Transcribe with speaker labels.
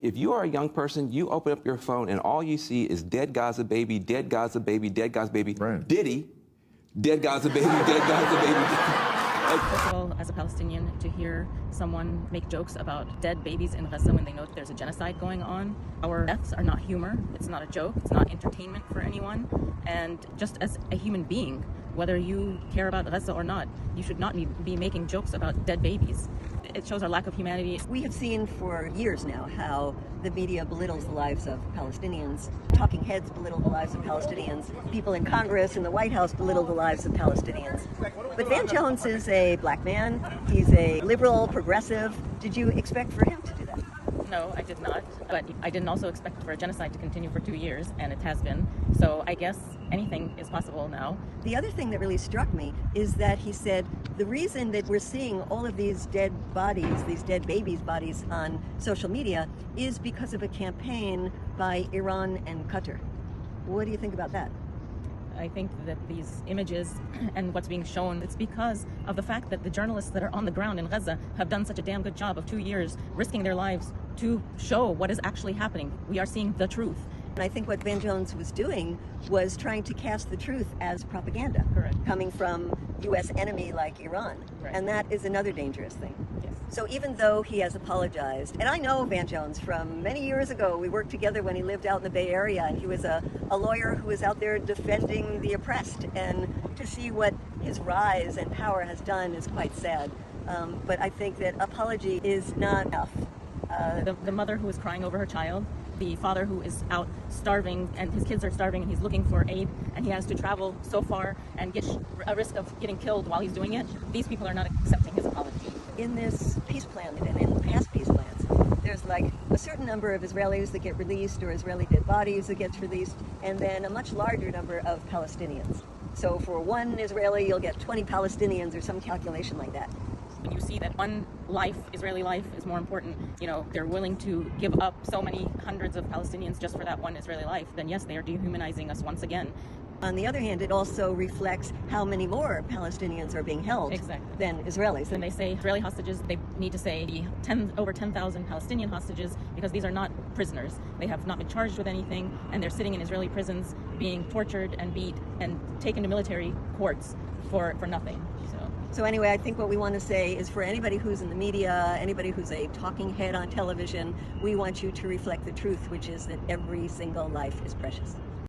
Speaker 1: If you are a young person, you open up your phone and all you see is dead Gaza baby, dead Gaza baby, dead Gaza baby,
Speaker 2: Right.
Speaker 1: Diddy, dead Gaza baby, dead Gaza baby.
Speaker 3: First of all, as a Palestinian, to hear someone make jokes about dead babies in Gaza when they know that there's a genocide going on. Our deaths are not humor. It's not a joke. It's not entertainment for anyone. And just as a human being, whether you care about Gaza or not, you should not be making jokes about dead babies. It shows our lack of humanity.
Speaker 4: We have seen for years now how the media belittles the lives of Palestinians. Talking heads belittle the lives of Palestinians. People in Congress and the White House belittle the lives of Palestinians. But Van Jones is a black man. He's a liberal, progressive. Did you expect for him to do that?
Speaker 3: No, I did not. But I didn't also expect for a genocide to continue for 2 years, and it has been. So I guess anything is possible now.
Speaker 4: The other thing that really struck me is that he said the reason that we're seeing all of these dead bodies, these dead babies' bodies on social media is because of a campaign by Iran and Qatar. What do you think about that?
Speaker 3: I think that these images and what's being shown, it's because of the fact that the journalists that are on the ground in Gaza have done such a damn good job of 2 years risking their lives to show what is actually happening. We are seeing the truth.
Speaker 4: And I think what Van Jones was doing was trying to cast the truth as propaganda.
Speaker 3: Correct.
Speaker 4: Coming from U.S. enemy like Iran.
Speaker 3: Right.
Speaker 4: And that is another dangerous thing.
Speaker 3: Yes.
Speaker 4: So even though he has apologized, and I know Van Jones from many years ago, we worked together when he lived out in the Bay Area, and he was a lawyer who was out there defending the oppressed, and to see what his rise and power has done is quite sad. But I think that apology is not enough.
Speaker 3: The mother who is crying over her child, the father who is out starving and his kids are starving and he's looking for aid and he has to travel so far and get a risk of getting killed while he's doing it, these people are not accepting his apology.
Speaker 4: In this peace plan and in past peace plans, there's like a certain number of Israelis that get released or Israeli dead bodies that gets released, and then a much larger number of Palestinians. So for one Israeli, you'll get 20 Palestinians or some calculation like that.
Speaker 3: When you see that one life, Israeli life, is more important, they're willing to give up so many hundreds of Palestinians just for that one Israeli life, then yes, they are dehumanizing us once again.
Speaker 4: On the other hand, it also reflects how many more Palestinians are being held than Israelis.
Speaker 3: When they say Israeli hostages, they need to say over 10,000 Palestinian hostages, because these are not prisoners. They have not been charged with anything, and they're sitting in Israeli prisons being tortured and beat and taken to military courts for nothing.
Speaker 4: So anyway, I think what we want to say is for anybody who's in the media, anybody who's a talking head on television, we want you to reflect the truth, which is that every single life is precious.